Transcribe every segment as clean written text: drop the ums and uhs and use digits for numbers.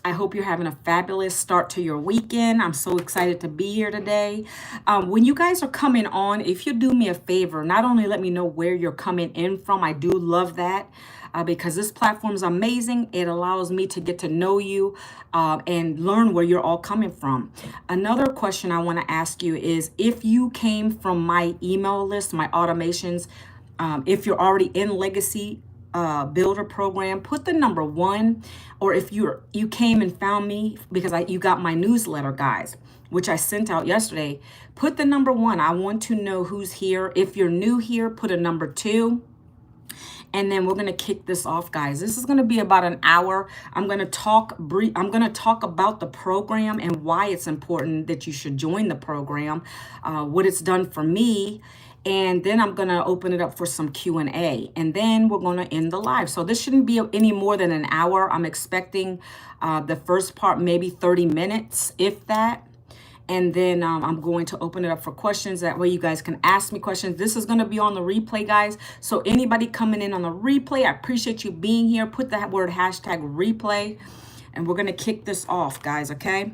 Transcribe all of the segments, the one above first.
I hope you're having a fabulous start to your weekend. I'm so excited to be here today. When you guys are coming on, if you do me a favor, not only let me know where you're coming in from, I do love that. Because this platform is amazing. It allows me to get to know you and learn where you're all coming from. Another question I want to ask you is if you came from my email list, my automations, if you're already in Legacy Builder program, put the number 1. Or if you came and found me because you got my newsletter, guys, which I sent out yesterday, put the number 1. I want to know who's here. If you're new here, put a number 2. And then we're going to kick this off, guys. This is going to be about an hour. I'm going to talk about the program and why it's important that you should join the program, what it's done for me, and then I'm going to open it up for some Q&A, and then we're going to end the live. So this shouldn't be any more than an hour. I'm expecting the first part maybe 30 minutes, if that. And then I'm going to open it up for questions. That way you guys can ask me questions. This is going to be on the replay, guys. So anybody coming in on the replay, I appreciate you being here. Put that word #replay. And we're going to kick this off, guys, okay?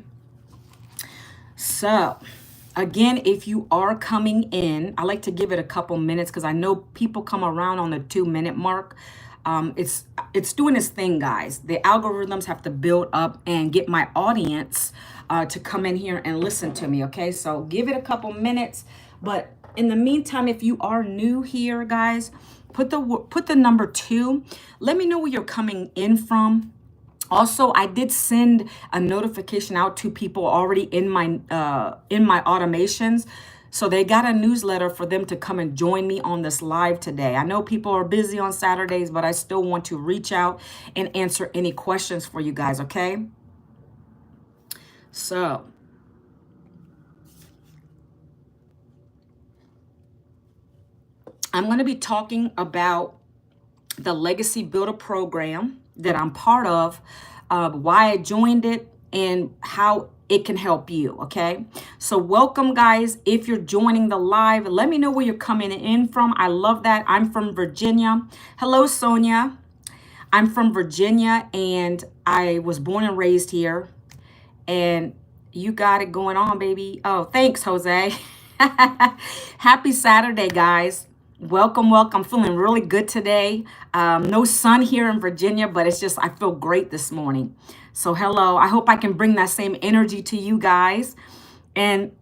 So, again, if you are coming in, I like to give it a couple minutes because I know people come around on the 2-minute mark. It's doing its thing, guys. The algorithms have to build up and get my audience to come in here and listen to me, okay? So give it a couple minutes. But in the meantime, if you are new here, guys, put the number 2. Let me know where you're coming in from. Also, I did send a notification out to people already in my automations. So they got a newsletter for them to come and join me on this live today. I know people are busy on Saturdays, but I still want to reach out and answer any questions for you guys, okay? So, I'm going to be talking about the Legacy Builder program that I'm part of, why I joined it, and how it can help you, okay? So welcome, guys. If you're joining the live, let me know where you're coming in from. I love that. I'm from Virginia. Hello, Sonia. I'm from Virginia, and I was born and raised here. And you got it going on, baby. Oh, thanks, Jose. Happy Saturday, guys. Welcome, welcome. I'm feeling really good today. No sun here in Virginia, but it's just, I feel great this morning. So hello, I hope I can bring that same energy to you guys. And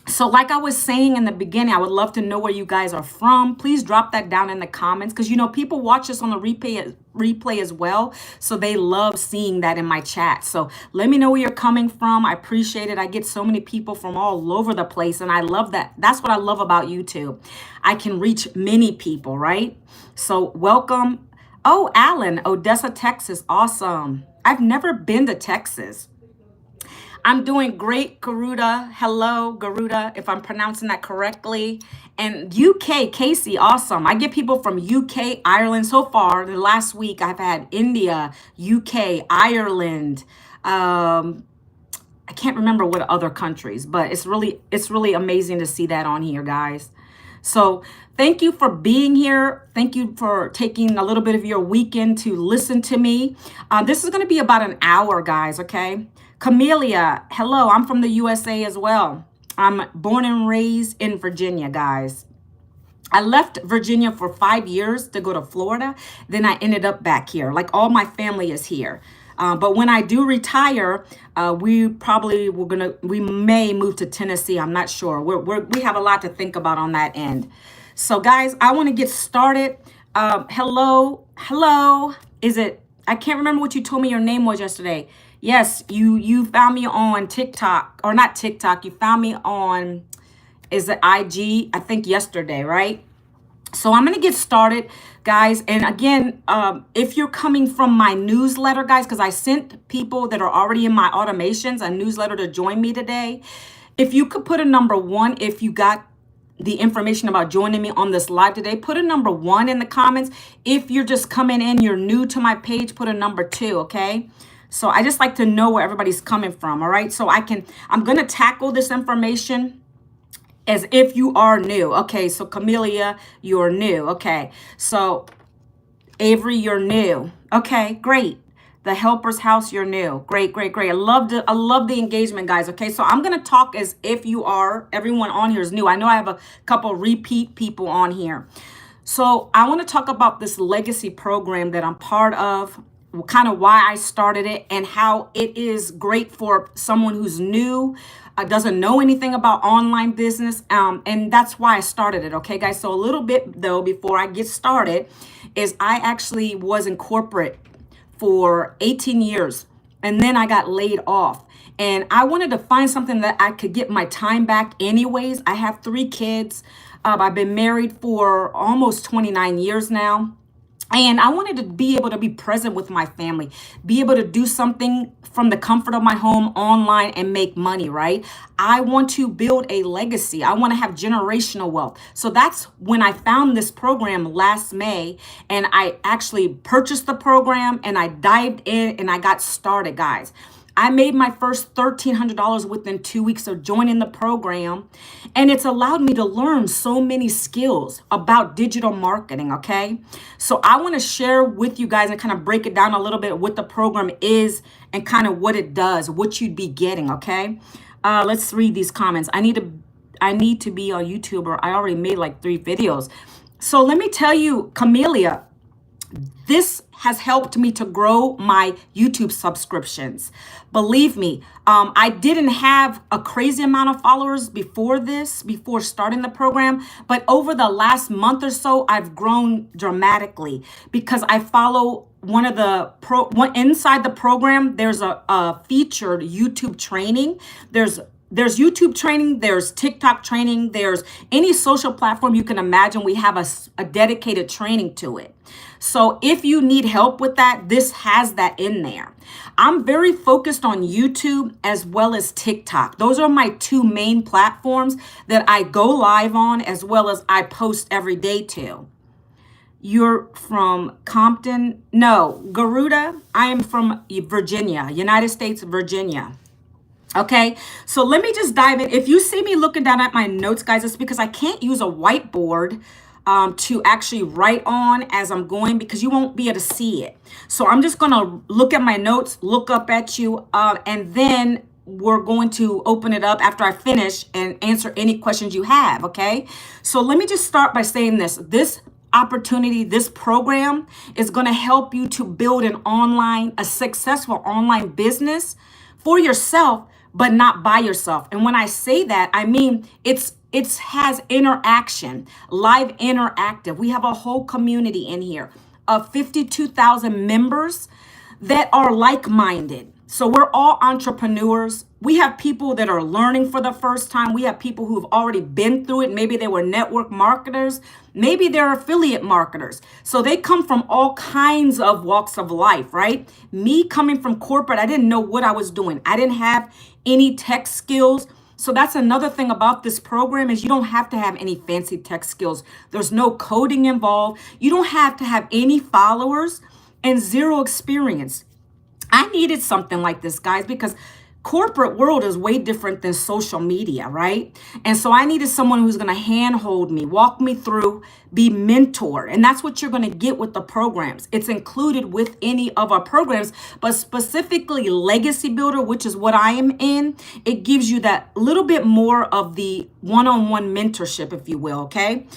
so like I was saying in the beginning, I would love to know where you guys are from. Please drop that down in the comments because, you know, people watch us on the replay as well. So they love seeing that in my chat. So let me know where you're coming from. I appreciate it. I get so many people from all over the place, and I love that. That's what I love about YouTube. I can reach many people, right? So welcome. Oh, Alan, Odessa, Texas. Awesome. I've never been to Texas. I'm doing great, Garuda. Hello, Garuda, if I'm pronouncing that correctly. And UK, Casey, awesome. I get people from UK, Ireland. So far, the last week, I've had India, UK, Ireland. I can't remember what other countries, but it's really amazing to see that on here, guys. So thank you for being here. Thank you for taking a little bit of your weekend to listen to me. This is going to be about an hour, guys, okay? Camellia, hello, I'm from the USA as well. I'm born and raised in Virginia, guys. I left Virginia for 5 years to go to Florida. Then I ended up back here. Like all my family is here. But when I do retire, we may move to Tennessee. I'm not sure. We have a lot to think about on that end. So guys, I want to get started. Hello. I can't remember what you told me your name was yesterday. Yes, you found me on TikTok, or not TikTok. You found me on, is it IG? I think yesterday, right? So I'm going to get started, guys. And again, if you're coming from my newsletter, guys, because I sent people that are already in my automations a newsletter to join me today. If you could put a number 1, if you got the information about joining me on this live today, put a number 1 in the comments. If you're just coming in, you're new to my page, put a number 2, okay? So I just like to know where everybody's coming from, all right? So I'm going to tackle this information as if you are new. Okay, so Camellia, you're new. Okay, so Avery, you're new. Okay, great. the helper's house, you're new. Great, great, great. I love the engagement, guys. Okay, so I'm gonna talk as if everyone on here is new. I know I have a couple repeat people on here. So I want to talk about this legacy program that I'm part of, kind of why I started it, and how it is great for someone who's new, doesn't know anything about online business. And that's why I started it. Okay, guys. So a little bit though, before I get started, is I actually was in corporate for 18 years, and then I got laid off. And I wanted to find something that I could get my time back anyways. I have 3 kids. I've been married for almost 29 years now. And I wanted to be able to be present with my family, be able to do something from the comfort of my home online and make money, right? I want to build a legacy. I want to have generational wealth. So that's when I found this program last May, and I actually purchased the program and I dived in and I got started, guys. I made my first $1,300 within 2 weeks of joining the program, and it's allowed me to learn so many skills about digital marketing, okay? So I want to share with you guys and kind of break it down a little bit what the program is and kind of what it does, what you'd be getting, okay? Let's read these comments. I need to be a YouTuber. I already made like 3 videos. So let me tell you, Camellia, this has helped me to grow my YouTube subscriptions. Believe me, I didn't have a crazy amount of followers before starting the program, but over the last month or so, I've grown dramatically because I follow inside the program, there's a featured YouTube training. There's YouTube training, there's TikTok training, there's any social platform you can imagine. We have a dedicated training to it. So if you need help with that, this has that in there. I'm very focused on YouTube as well as TikTok. Those are my 2 main platforms that I go live on, as well as I post every day to. You're from Compton? No, Garuda. I am from Virginia, United States, Virginia. Okay, so let me just dive in. If you see me looking down at my notes, guys, it's because I can't use a whiteboard to actually write on as I'm going, because you won't be able to see it. So I'm just going to look at my notes, look up at you, and then we're going to open it up after I finish and answer any questions you have, okay? So let me just start by saying this. This opportunity, this program is going to help you to build a successful online business for yourself, but not by yourself. And when I say that, I mean it has interaction, live interactive. We have a whole community in here of 52,000 members that are like-minded. So we're all entrepreneurs. We have people that are learning for the first time. We have people who've already been through it. Maybe they were network marketers. Maybe they're affiliate marketers. So they come from all kinds of walks of life, right? Me coming from corporate, I didn't know what I was doing. I didn't have any tech skills. So that's another thing about this program, is you don't have to have any fancy tech skills. There's no coding involved. You don't have to have any followers and 0 experience. I needed something like this, guys, because corporate world is way different than social media, right? And so I needed someone who's going to handhold me, walk me through, be mentored. And that's what you're going to get with the programs. It's included with any of our programs, but specifically Legacy Builder, which is what I am in, it gives you that little bit more of the one-on-one mentorship, if you will, okay?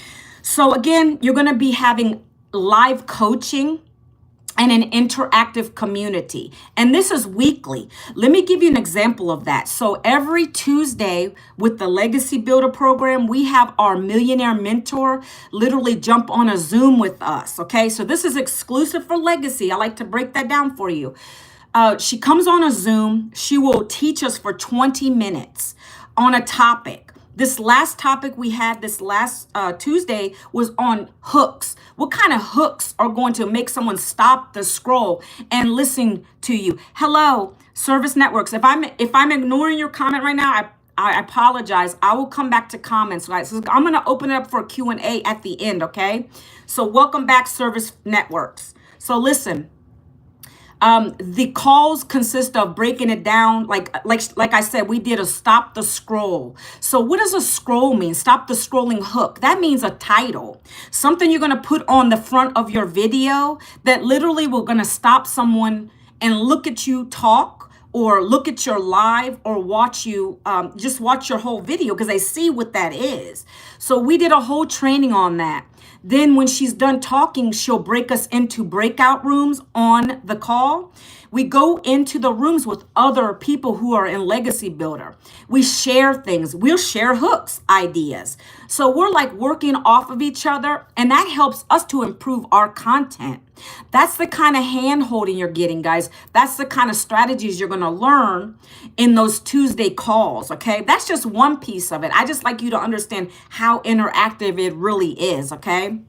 So again, you're going to be having live coaching and an interactive community. And this is weekly. Let me give you an example of that. So every Tuesday with the Legacy Builder program, we have our millionaire mentor literally jump on a Zoom with us. Okay, so this is exclusive for Legacy. I like to break that down for you. She comes on a Zoom. She will teach us for 20 minutes on a topic. This last topic we had this last Tuesday was on hooks. What kind of hooks are going to make someone stop the scroll and listen to you? Hello, Service Networks. If I'm ignoring your comment right now, I apologize. I will come back to comments, guys. So I'm going to open it up for a Q&A at the end, okay? So welcome back, Service Networks. So listen. The calls consist of breaking it down. Like I said, we did a stop the scroll. So what does a scroll mean? Stop the scrolling hook. That means a title, something you're going to put on the front of your video that literally will going to stop someone and look at you talk, or look at your live, or watch you, just watch your whole video, because they see what that is. So we did a whole training on that. Then when she's done talking, she'll break us into breakout rooms on the call. We go into the rooms with other people who are in Legacy Builder. We share things. We'll share hooks, ideas. So we're like working off of each other, and that helps us to improve our content. That's the kind of hand holding you're getting, guys. That's the kind of strategies you're going to learn in those Tuesday calls, okay? That's just one piece of it. I just like you to understand how interactive it really is, okay?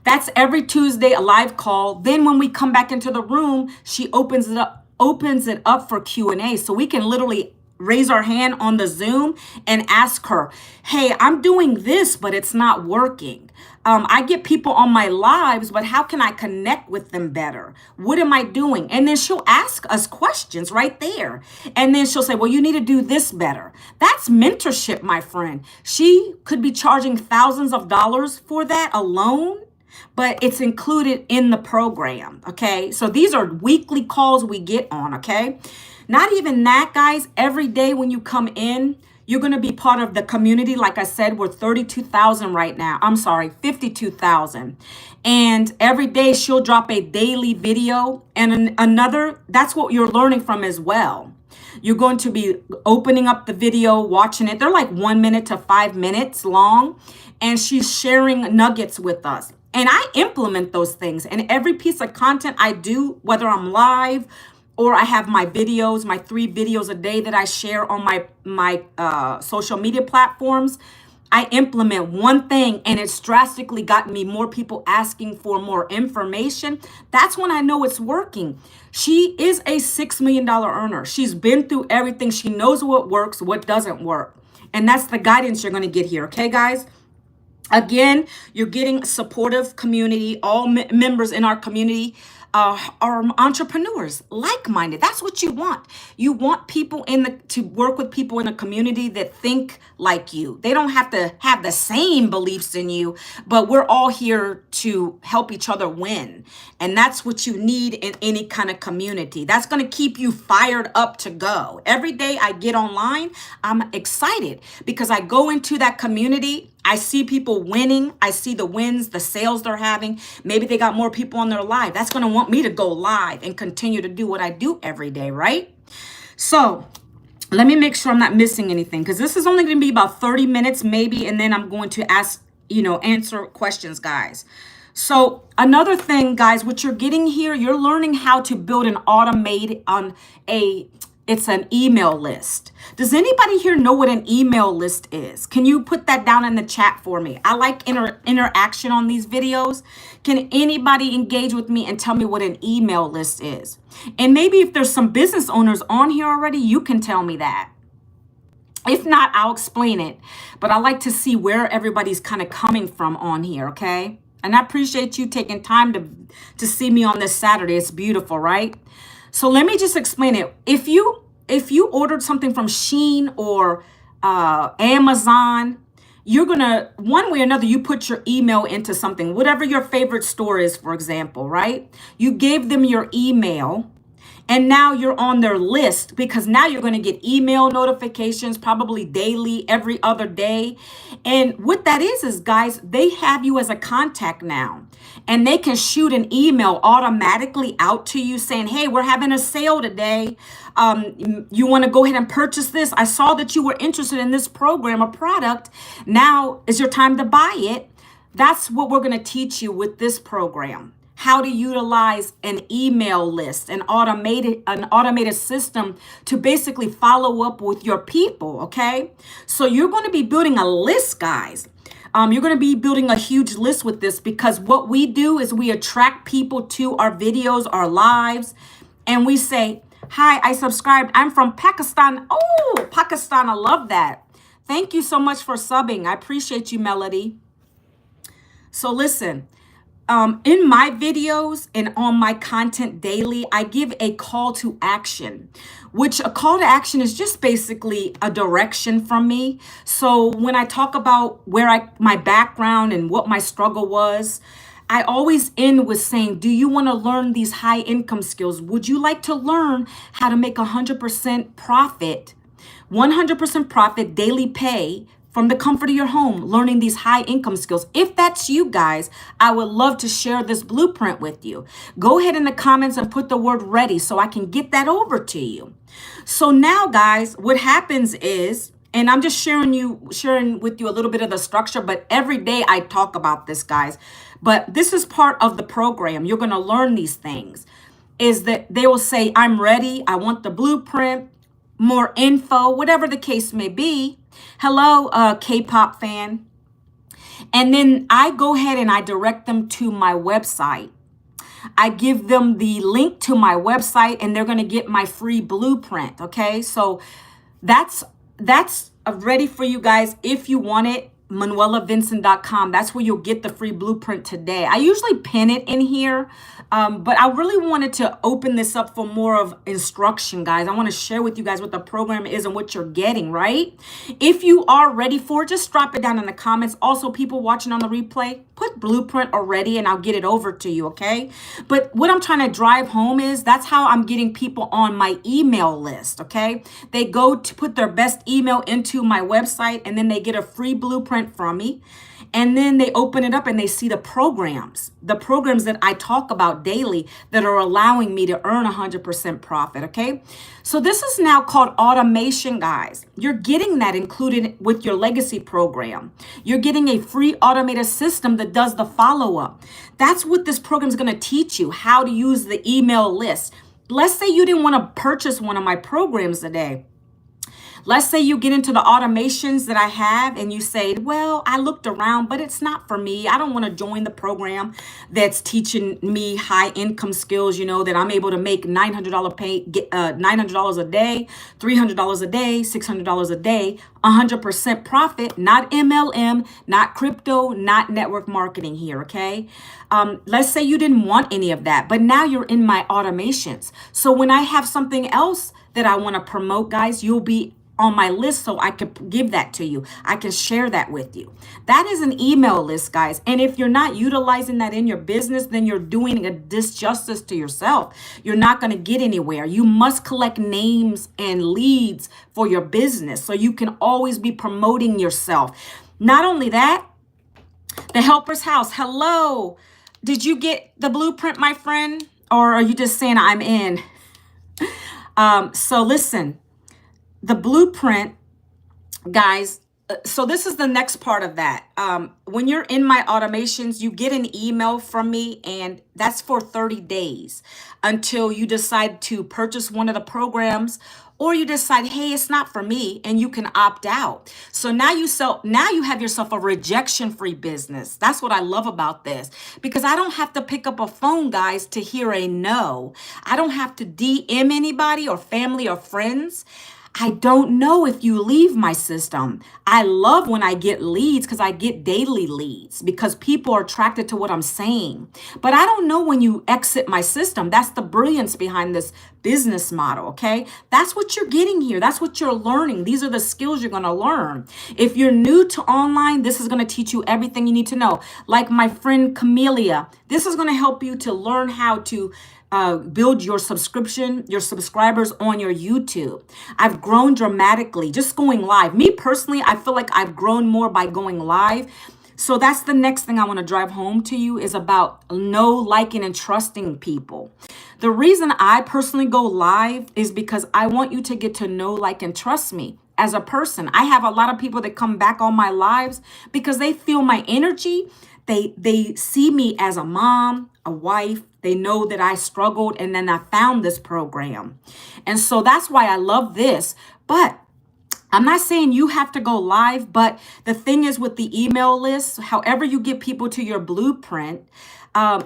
That's every Tuesday, a live call. Then when we come back into the room, she opens it up for Q&A. So we can literally raise our hand on the Zoom and ask her, hey, I'm doing this, but it's not working. I get people on my lives, but how can I connect with them better? What am I doing? And then she'll ask us questions right there. And then she'll say, well, you need to do this better. That's mentorship, my friend. She could be charging thousands of dollars for that alone, but it's included in the program, okay? So these are weekly calls we get on, okay? Not even that, guys. Every day when you come in, you're going to be part of the community. Like I said, we're 32,000 right now. I'm sorry, 52,000. And every day she'll drop a daily video and another. That's what you're learning from as well. You're going to be opening up the video, watching it. They're like 1 minute to 5 minutes long. And she's sharing nuggets with us. And I implement those things. And every piece of content I do, whether I'm live or I have my videos, my 3 videos a day that I share on my social media platforms, I implement one thing, and it's drastically gotten me more people asking for more information. That's when I know it's working. She is a $6 million earner. She's been through everything. She knows what works, what doesn't work. And that's the guidance you're going to get here. Okay, guys? Again, you're getting a supportive community. All members in our community are entrepreneurs, like-minded. That's what you want. You want people to work with people in a community that think like you. They don't have to have the same beliefs in you, but we're all here to help each other win. And that's what you need in any kind of community. That's going to keep you fired up to go. Every day I get online, I'm excited because I go into that community. I see people winning. I see the wins, the sales they're having. Maybe they got more people on their live. That's going to want me to go live and continue to do what I do every day, right? So let me make sure I'm not missing anything, because this is only going to be about 30 minutes maybe, and then I'm going to answer questions, guys. So another thing, guys, what you're getting here, you're learning how to build an it's an email list. Does anybody here know what an email list is? Can you put that down in the chat for me? I like interaction on these videos. Can anybody engage with me and tell me what an email list is? And maybe if there's some business owners on here already, you can tell me that. If not, I'll explain it. But I like to see where everybody's kind of coming from on here, okay? And I appreciate you taking time to see me on this Saturday. It's beautiful, right? So let me just explain it. If you ordered something from Shein or Amazon, you're going to, one way or another, you put your email into something, whatever your favorite store is, for example, right? You gave them your email, and now you're on their list, because now you're going to get email notifications, probably daily, every other day. And what that is guys, they have you as a contact now. And they can shoot an email automatically out to you saying, hey, we're having a sale today. You want to go ahead and purchase this? I saw that you were interested in this program or product. Now is your time to buy it. That's what we're going to teach you with this program. How to utilize an email list, an automated system to basically follow up with your people, okay? So you're going to be building a list, guys. You're going to be building a huge list with this, because what we do is we attract people to our videos, our lives, and we say, hi, I subscribed. I'm from Pakistan. Oh, Pakistan. I love that. Thank you so much for subbing. I appreciate you, Melody. So listen, in my videos and on my content daily, I give a call to action, which a call to action is just basically a direction from me. So when I talk about my background and what my struggle was, I always end with saying, do you want to learn these high income skills? Would you like to learn how to make 100% profit, 100% profit, daily pay from the comfort of your home, learning these high income skills? If that's you guys, I would love to share this blueprint with you. Go ahead in the comments and put the word ready so I can get that over to you. So now, guys, what happens is, and I'm just sharing with you a little bit of the structure, but every day I talk about this, guys. But this is part of the program. You're going to learn these things. Is that they will say, I'm ready. I want the blueprint, more info, whatever the case may be. Hello, K-pop fan. And then I go ahead and I direct them to my website. I give them the link to my website and they're going to get my free blueprint. Okay. So that's ready for you guys. If you want it, manuelavincent.com. That's where you'll get the free blueprint today. I usually pin it in here, but I really wanted to open this up for more of instruction, guys. I want to share with you guys what the program is and what you're getting, right? If you are ready for it, just drop it down in the comments. Also, people watching on the replay, put blueprint already and I'll get it over to you, okay? But what I'm trying to drive home is that's how I'm getting people on my email list, okay? They go to put their best email into my website and then they get a free blueprint from me. And then they open it up and they see the programs that I talk about daily that are allowing me to earn 100% profit. Okay. So this is now called automation, guys. You're getting that included with your legacy program. You're getting a free automated system that does the follow up. That's what this program is going to teach you, how to use the email list. Let's say you didn't want to purchase one of my programs today. Let's say you get into the automations that I have and you say, well, I looked around, but it's not for me. I don't want to join the program that's teaching me high income skills, that I'm able to make $900 pay, $900 a day, $300 a day, $600 a day, 100% profit, not MLM, not crypto, not network marketing here, okay? Let's say you didn't want any of that, but now you're in my automations. So when I have something else that I want to promote, guys, you'll be on my list so I can give that to you. I can share that with you. That is an email list, guys. And if you're not utilizing that in your business, then you're doing a disjustice to yourself. You're not going to get anywhere. You must collect names and leads for your business so you can always be promoting yourself. Not only that, the Helper's House. Hello. Did you get the blueprint, my friend? Or are you just saying I'm in? So listen. The blueprint, guys, so this is the next part of that. When you're in my automations, you get an email from me, and that's for 30 days until you decide to purchase one of the programs, or you decide, hey, it's not for me, and you can opt out. So now you have yourself a rejection-free business. That's what I love about this, because I don't have to pick up a phone, guys, to hear a no. I don't have to DM anybody or family or friends. I don't know if you leave my system. I love when I get leads because I get daily leads because people are attracted to what I'm saying. But I don't know when you exit my system. That's the brilliance behind this business model, okay? That's what you're getting here. That's what you're learning. These are the skills you're going to learn. If you're new to online, this is going to teach you everything you need to know. Like my friend Camellia, this is going to help you to learn how to build your subscribers on your YouTube. I've grown dramatically just going live. Me personally, I feel like I've grown more by going live. So that's the next thing I want to drive home to you is about liking, and trusting people. The reason I personally go live is because I want you to get to know, like, and trust me as a person. I have a lot of people that come back on my lives because they feel my energy. They see me as a mom, a wife. They know that I struggled and then I found this program. And so that's why I love this. But I'm not saying you have to go live, but the thing is with the email list, however you get people to your blueprint,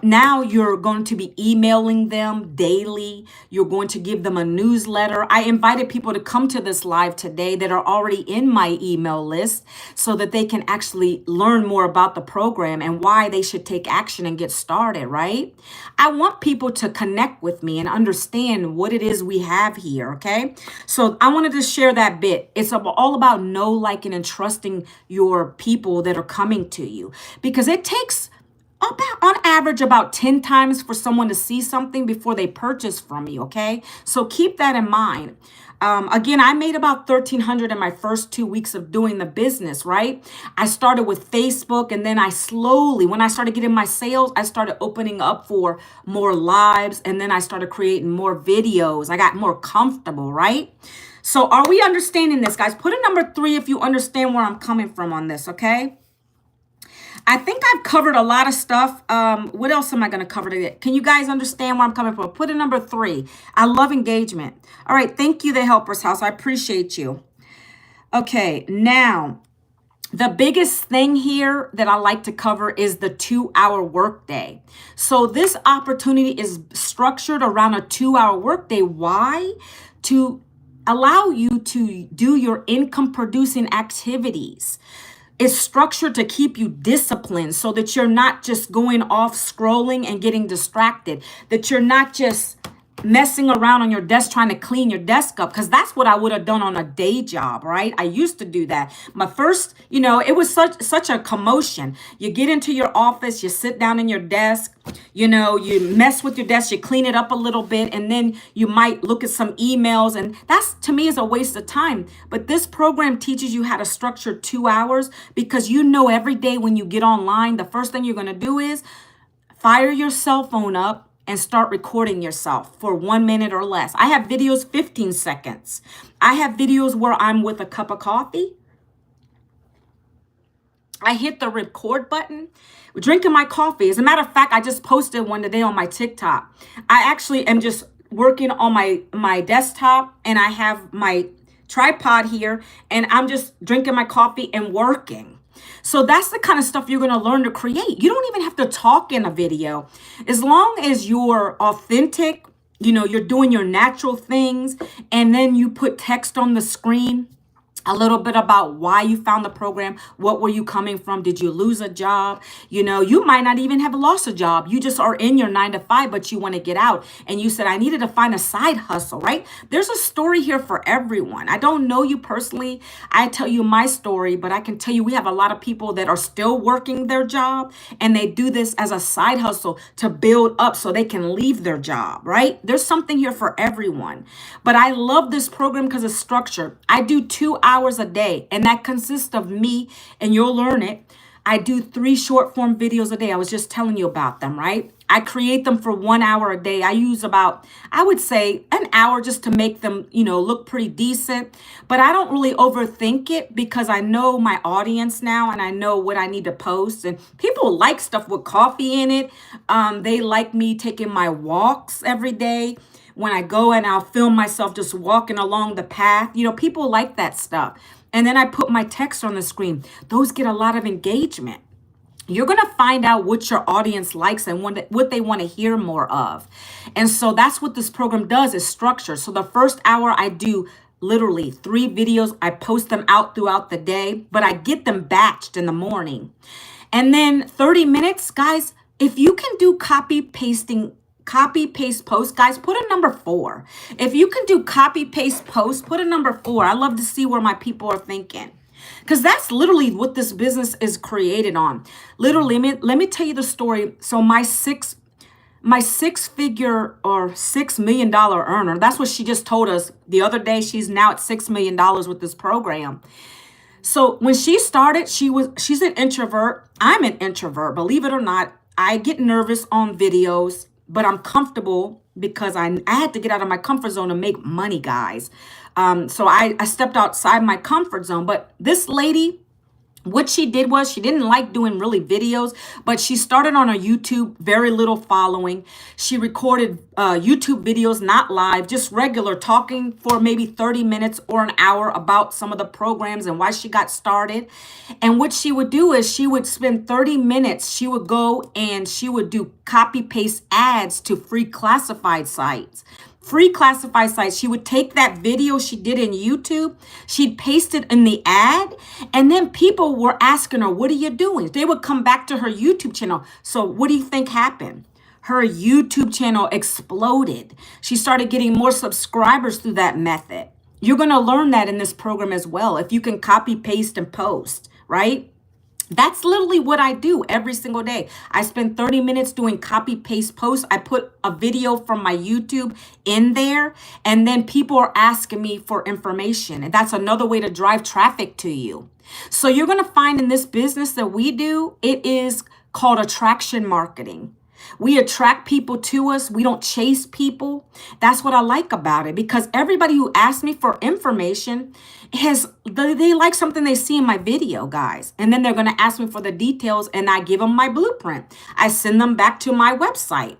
now you're going to be emailing them daily. You're going to give them a newsletter. I invited people to come to this live today that are already in my email list so that they can actually learn more about the program and why they should take action and get started, right? I want people to connect with me and understand what it is we have here, okay? So I wanted to share that bit. It's all about liking, and trusting your people that are coming to you, because it takes on average about 10 times for someone to see something before they purchase from you. Okay, so keep that in mind. Again, I made about 1,300 in my first 2 weeks of doing the business, right? I started with Facebook, and then I slowly, when I started getting my sales, I started opening up for more lives, and then I started creating more videos. I got more comfortable, right? So are we understanding this, guys? Put a number 3 if you understand where I'm coming from on this, okay? I think I've covered a lot of stuff. What else am I going to cover today? Can you guys understand where I'm coming from? Put a number 3. I love engagement. All right. Thank you, the Helper's House. I appreciate you. Okay. Now, the biggest thing here that I like to cover is the 2-hour workday. So this opportunity is structured around a 2-hour workday. Why? To allow you to do your income producing activities. It's structured to keep you disciplined so that you're not just going off scrolling and getting distracted, that you're not just messing around on your desk trying to clean your desk up, because that's what I would have done on a day job, right? I used to do that. My first, it was such a commotion. You get into your office, you sit down in your desk, you mess with your desk, you clean it up a little bit, and then you might look at some emails, and that's, to me, is a waste of time. But this program teaches you how to structure 2 hours, because every day when you get online, the first thing you're going to do is fire your cell phone up and start recording yourself for 1 minute or less. I have videos 15 seconds. I have videos where I'm with a cup of coffee. I hit the record button, drinking my coffee. As a matter of fact, I just posted one today on my TikTok. I actually am just working on my desktop, and I have my tripod here, and I'm just drinking my coffee and working. So that's the kind of stuff you're going to learn to create. You don't even have to talk in a video. As long as you're authentic, you're doing your natural things, and then you put text on the screen, a little bit about why you found the program. What were you coming from? Did you lose a job? You might not even have lost a job. You just are in your 9 to 5, but you want to get out. And you said, I needed to find a side hustle, right? There's a story here for everyone. I don't know you personally. I tell you my story, but I can tell you we have a lot of people that are still working their job, and they do this as a side hustle to build up so they can leave their job, right? There's something here for everyone. But I love this program because it's structured. I do 2 hours a day, and that consists of me, and you'll learn it. I do 3 short form videos a day. I was just telling you about them, right? I create them for 1 hour a day. I use about, I would say, an hour just to make them, look pretty decent. But I don't really overthink it, because I know my audience now, and I know what I need to post. And people like stuff with coffee in it. They like me taking my walks every day. When I go and I'll film myself just walking along the path, people like that stuff. And then I put my text on the screen. Those get a lot of engagement. You're going to find out what your audience likes and what they want to hear more of. And so that's what this program does, is structure. So the first hour I do literally 3 videos. I post them out throughout the day, but I get them batched in the morning. And then 30 minutes, guys, if you can do copy, paste, post, guys, put a number 4. If you can do copy, paste, post, put a number 4. I love to see where my people are thinking, because that's literally what this business is created on. Literally, let me tell you the story. So my six-figure or $6 million earner, that's what she just told us the other day. She's now at $6 million with this program. So when she started, she's an introvert. I'm an introvert, believe it or not. I get nervous on videos, but I'm comfortable because I had to get out of my comfort zone to make money, guys. So I stepped outside my comfort zone. But this lady, what she did was she didn't like doing really videos, but she started on her YouTube, very little following. She recorded YouTube videos, not live, just regular, talking for maybe 30 minutes or an hour about some of the programs and why she got started. And what she would do is she would spend 30 minutes. She would go and she would do copy paste ads to free classified sites. She would take that video she did in YouTube, she'd paste it in the ad, and then people were asking her, what are you doing? They would come back to her YouTube channel. So what do you think happened? Her YouTube channel exploded. She started getting more subscribers through that method. You're going to learn that in this program as well, if you can copy, paste, and post, right? That's literally what I do every single day. I spend 30 minutes doing copy paste posts. I put a video from my YouTube in there, and then people are asking me for information. And that's another way to drive traffic to you. So you're going to find in this business that we do, it is called attraction marketing. We attract people to us. We don't chase people. That's what I like about it, because everybody who asks me for information they like something they see in my video, guys. And then they're going to ask me for the details, and I give them my blueprint. I send them back to my website.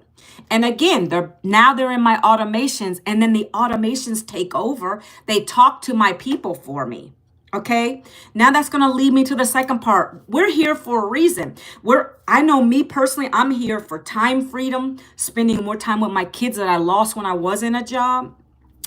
And again, they're in my automations, and then the automations take over. They talk to my people for me. Okay, now that's going to lead me to the second part. We're here for a reason. I know me personally, I'm here for time freedom, spending more time with my kids that I lost when I was in a job.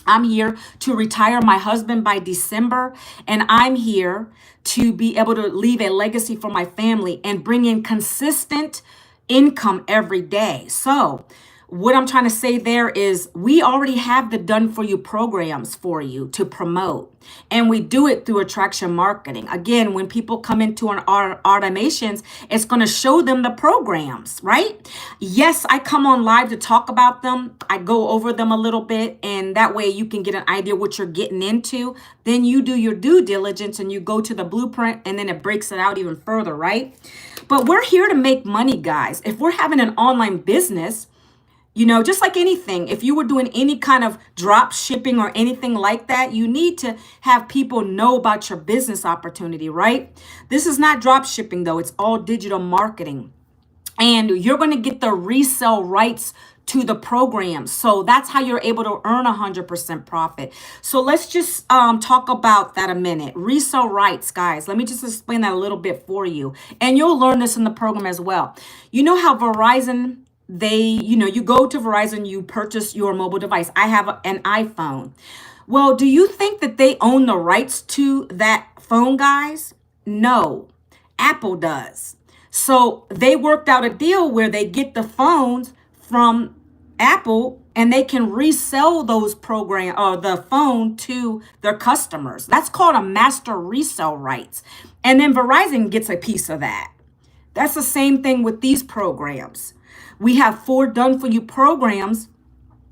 I'm here to retire my husband by December, and I'm here to be able to leave a legacy for my family and bring in consistent income every day. So what I'm trying to say there is we already have the done for you programs for you to promote, and we do it through attraction marketing. Again, when people come into our automations, it's going to show them the programs, right? Yes, I come on live to talk about them. I go over them a little bit, and that way you can get an idea what you're getting into. Then you do your due diligence and you go to the blueprint, and then it breaks it out even further, right? But we're here to make money, guys. If we're having an online business, just like anything, if you were doing any kind of drop shipping or anything like that, you need to have people know about your business opportunity, right? This is not drop shipping, though. It's all digital marketing. And you're going to get the resale rights to the program. So that's how you're able to earn 100% profit. So let's just talk about that a minute. Resale rights, guys. Let me just explain that a little bit for you. And you'll learn this in the program as well. You know how Verizon, you go to Verizon, you purchase your mobile device. I have an iPhone. Well, do you think that they own the rights to that phone, guys? No, Apple does. So they worked out a deal where they get the phones from Apple, and they can resell those the phone to their customers. That's called a master resale rights. And then Verizon gets a piece of that. That's the same thing with these programs. We have 4 done for you programs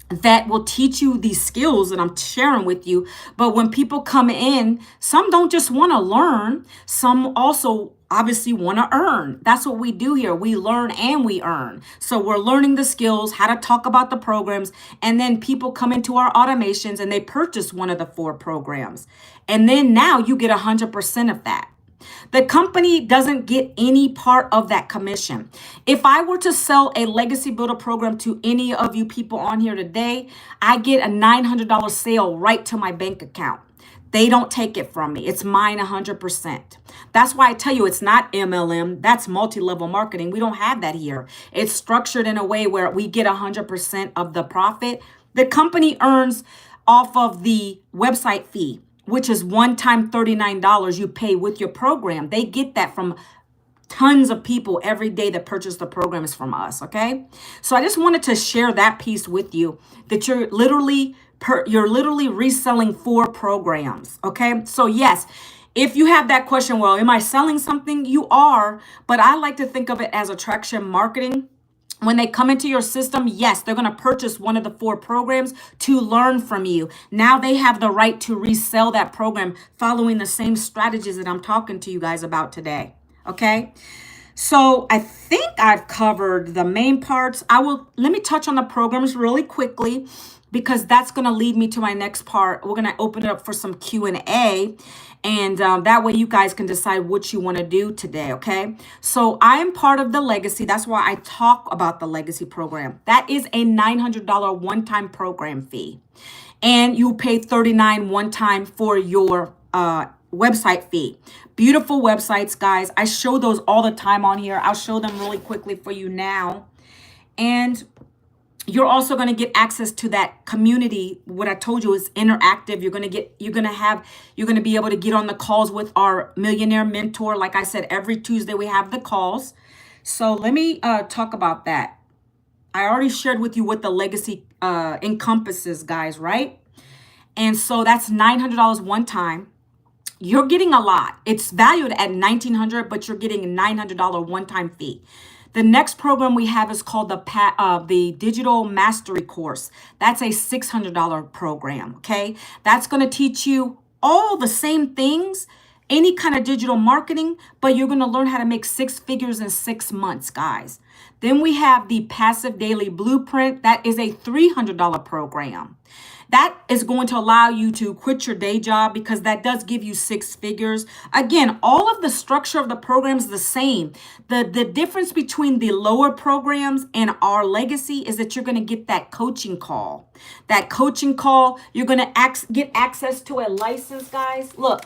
that will teach you these skills that I'm sharing with you. But when people come in, some don't just want to learn. Some also obviously want to earn. That's what we do here. We learn and we earn. So we're learning the skills, how to talk about the programs. And then people come into our automations and they purchase one of the 4 programs. And then now you get 100% of that. The company doesn't get any part of that commission. If I were to sell a Legacy Builder program to any of you people on here today, I get a $900 sale right to my bank account. They don't take it from me. It's mine 100%. That's why I tell you it's not MLM. That's multi-level marketing. We don't have that here. It's structured in a way where we get 100% of the profit. The company earns off of the website fee, which is one-time $39 you pay with your program. They get that from tons of people every day that purchase the programs from us, okay? So I just wanted to share that piece with you, that you're literally reselling 4 programs, okay? So yes, if you have that question, well, am I selling something? You are, but I like to think of it as attraction marketing. When they come into your system, yes, they're going to purchase one of the 4 programs to learn from you. Now they have the right to resell that program following the same strategies that I'm talking to you guys about today. Okay. So I think I've covered the main parts. Let me touch on the programs really quickly, because that's going to lead me to my next part. We're going to open it up for some Q&A. And that way you guys can decide what you want to do today, okay? So I am part of the Legacy. That's why I talk about the Legacy program. That is a $900 one-time program fee. And you pay $39 one time for your website fee. Beautiful websites, guys. I show those all the time on here. I'll show them really quickly for you now. And you're also going to get access to that community. What I told you is interactive. You're going to be able to get on the calls with our millionaire mentor. Like I said, every Tuesday we have the calls. So let me talk about that. I already shared with you what the Legacy encompasses, guys, right? And so that's $900 one time. You're getting a lot. It's valued at $1,900, but you're getting a $900 one-time fee. The next program we have is called the Digital Mastery Course. That's a $600 program, okay? That's going to teach you all the same things, any kind of digital marketing, but you're going to learn how to make six figures in 6 months, guys. Then we have the Passive Daily Blueprint. That is a $300 program. That is going to allow you to quit your day job because that does give you 6 figures. Again, all of the structure of the program is the same. The difference between the lower programs and our legacy is that you're going to get that coaching call. That coaching call, you're going to get access to a license, guys. Look,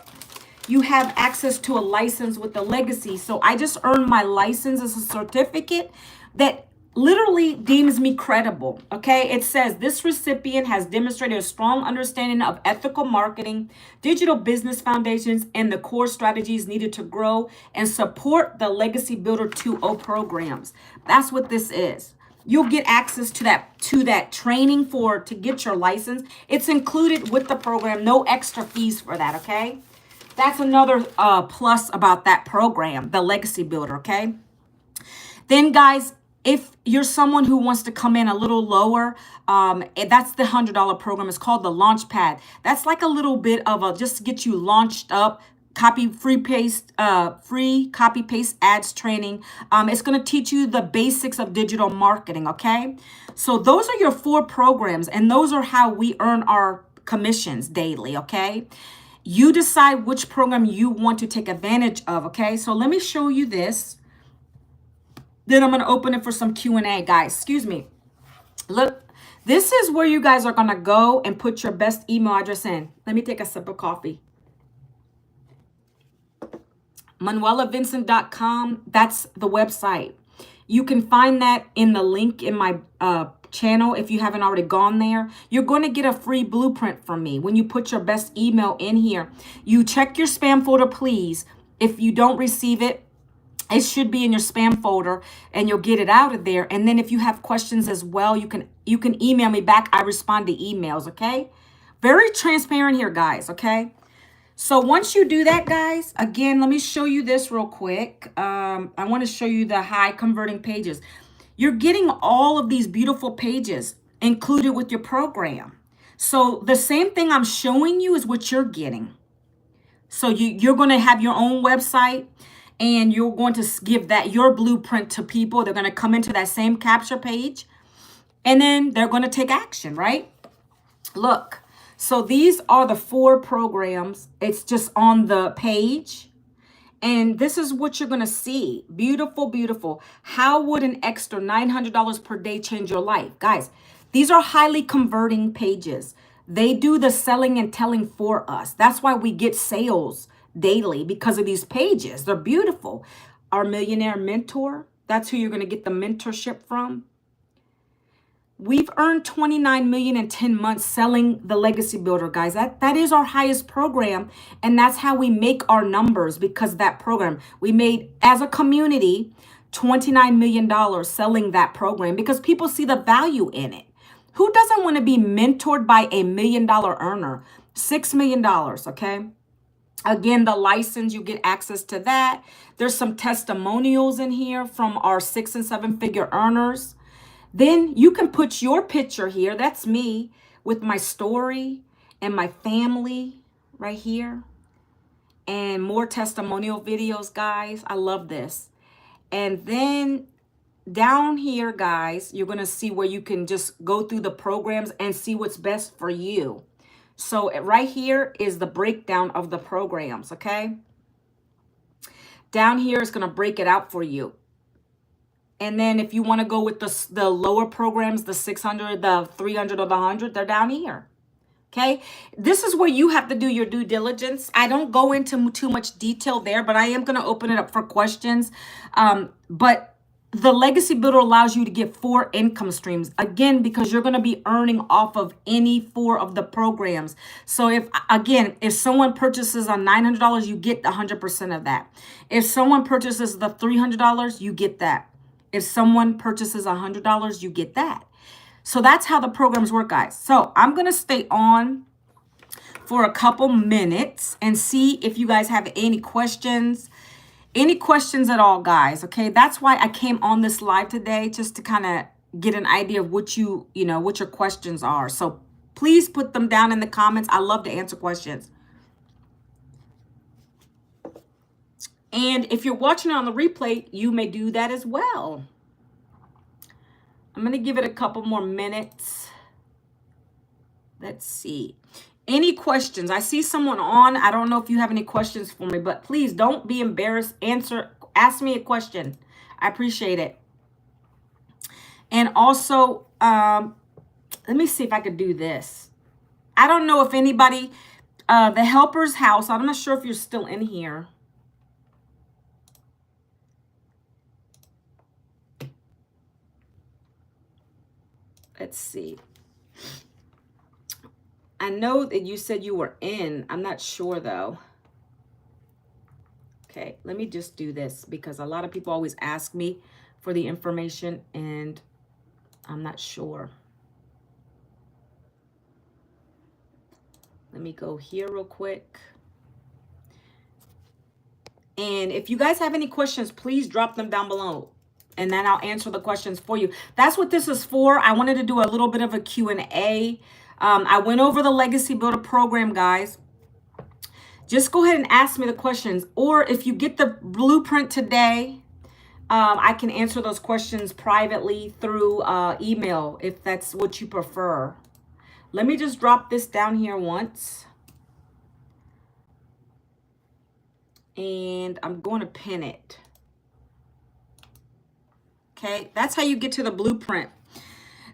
you have access to a license with the legacy. So I just earned my license as a certificate that literally deems me credible, okay? It says this recipient has demonstrated a strong understanding of ethical marketing, digital business foundations, and the core strategies needed to grow and support the Legacy Builder 2.0 programs. That's what this is. You'll get access to that training to get your license. It's included with the program, no extra fees for that, okay? That's another plus about that program, the Legacy Builder, okay? Then, guys, if you're someone who wants to come in a little lower, that's the $100 program. It's called the Launch Pad. That's like a little bit of just to get you launched up. Free copy paste ads training. It's going to teach you the basics of digital marketing. Okay, so those are your 4 programs, and those are how we earn our commissions daily. Okay. You decide which program you want to take advantage of, okay? So let me show you this. Then I'm going to open it for some Q&A, guys. Excuse me. Look, this is where you guys are going to go and put your best email address in. Let me take a sip of coffee. ManuelaVincent.com, that's the website. You can find that in the link in my channel if you haven't already gone there. You're going to get a free blueprint from me when you put your best email in here. You check your spam folder, please. If you don't receive it, it should be in your spam folder and you'll get it out of there. And then if you have questions as well, you can email me back. I respond to emails, okay? Very transparent here, guys, okay? So once you do that, guys, again, let me show you this real quick. I want to show you the high converting pages. You're getting all of these beautiful pages included with your program. So the same thing I'm showing you is what you're getting. So you're going to have your own website and you're going to give your blueprint to people. They're going to come into that same capture page and then they're going to take action, right? Look, so these are the 4 programs. It's just on the page. And this is what you're going to see. Beautiful, beautiful. How would an extra $900 per day change your life? Guys, these are highly converting pages. They do the selling and telling for us. That's why we get sales daily, because of these pages. They're beautiful. Our Millionaire Mentor, that's who you're going to get the mentorship from. We've earned $29 million in 10 months selling the Legacy Builder, guys. That is our highest program, and that's how we make our numbers, because of that program. We made, as a community, $29 million selling that program because people see the value in it. Who doesn't want to be mentored by a $1 million earner? $6 million, okay? Again, the license, you get access to that. There's some testimonials in here from our 6- and 7-figure earners. Then you can put your picture here. That's me with my story and my family right here. And more testimonial videos, guys. I love this. And then down here, guys, you're going to see where you can just go through the programs and see what's best for you. So right here is the breakdown of the programs, okay? Down here is going to break it out for you. And then if you want to go with the lower programs, the 600, the 300, or the 100, they're down here. Okay. This is where you have to do your due diligence. I don't go into too much detail there, but I am going to open it up for questions. But the Legacy Builder allows you to get 4 income streams, again, because you're going to be earning off of any 4 of the programs. So if someone purchases on $900, you get 100% of that. If someone purchases the $300, you get that. If someone purchases $100, you get that. So that's how the programs work, guys. So I'm going to stay on for a couple minutes and see if you guys have any questions. Any questions at all, guys, okay? That's why I came on this live today, just to kind of get an idea of what what your questions are. So please put them down in the comments. I love to answer questions. And if you're watching it on the replay, you may do that as well. I'm going to give it a couple more minutes. Let's see. Any questions? I see someone on. I don't know if you have any questions for me, but please don't be embarrassed. Ask me a question. I appreciate it. And also, let me see if I could do this. I don't know if anybody, the helper's house, I'm not sure if you're still in here. Let's see. I know that you said you were in. I'm not sure though. Okay, let me just do this because a lot of people always ask me for the information and I'm not sure. Let me go here real quick. And if you guys have any questions, please drop them down below and then I'll answer the questions for you. That's what this is for. I wanted to do a little bit of a Q&A. I went over the Legacy Builder program, guys. Just go ahead and ask me the questions. Or if you get the blueprint today, I can answer those questions privately through email if that's what you prefer. Let me just drop this down here once. And I'm going to pin it. Okay, that's how you get to the blueprint,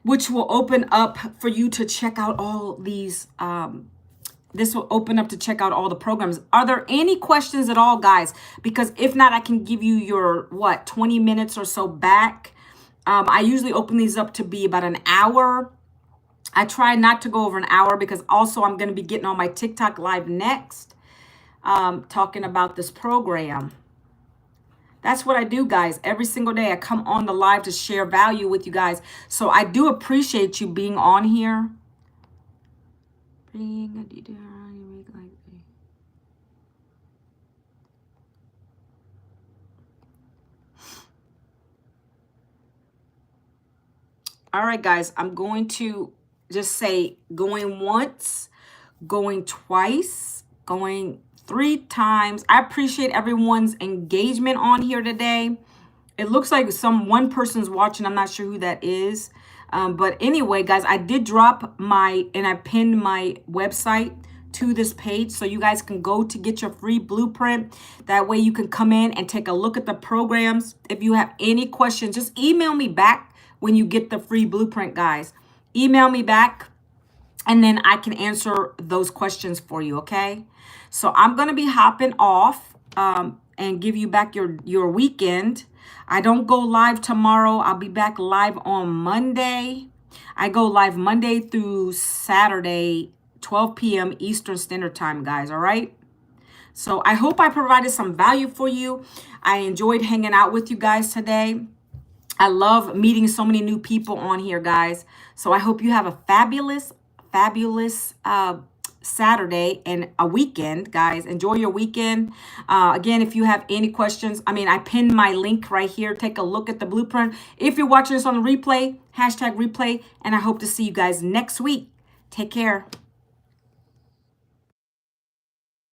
which will open up for you to check out all these. This will open up to check out all the programs. Are there any questions at all, guys? Because if not, I can give you your, 20 minutes or so back. I usually open these up to be about an hour. I try not to go over an hour because also I'm going to be getting on my TikTok live next, talking about this program. That's what I do, guys. Every single day I come on the live to share value with you guys. So I do appreciate you being on here. All right, guys, I'm going to just say going once, going twice, going 3 times. I appreciate everyone's engagement on here today. It looks like one person's watching. I'm not sure who that is. But anyway, guys, I did drop and I pinned my website to this page so you guys can go to get your free blueprint. That way you can come in and take a look at the programs. If you have any questions, just email me back when you get the free blueprint, guys. Email me back and then I can answer those questions for you, okay? So I'm going to be hopping off and give you back your weekend. I don't go live tomorrow. I'll be back live on Monday. I go live Monday through Saturday, 12 p.m. Eastern Standard Time, guys, all right? So I hope I provided some value for you. I enjoyed hanging out with you guys today. I love meeting so many new people on here, guys. So I hope you have a fabulous Saturday and a weekend, guys. Enjoy your weekend. Again, if you have any questions, I pinned my link right here. Take a look at the blueprint. If you're watching this on the replay, #replay, and I hope to see you guys next week. Take care.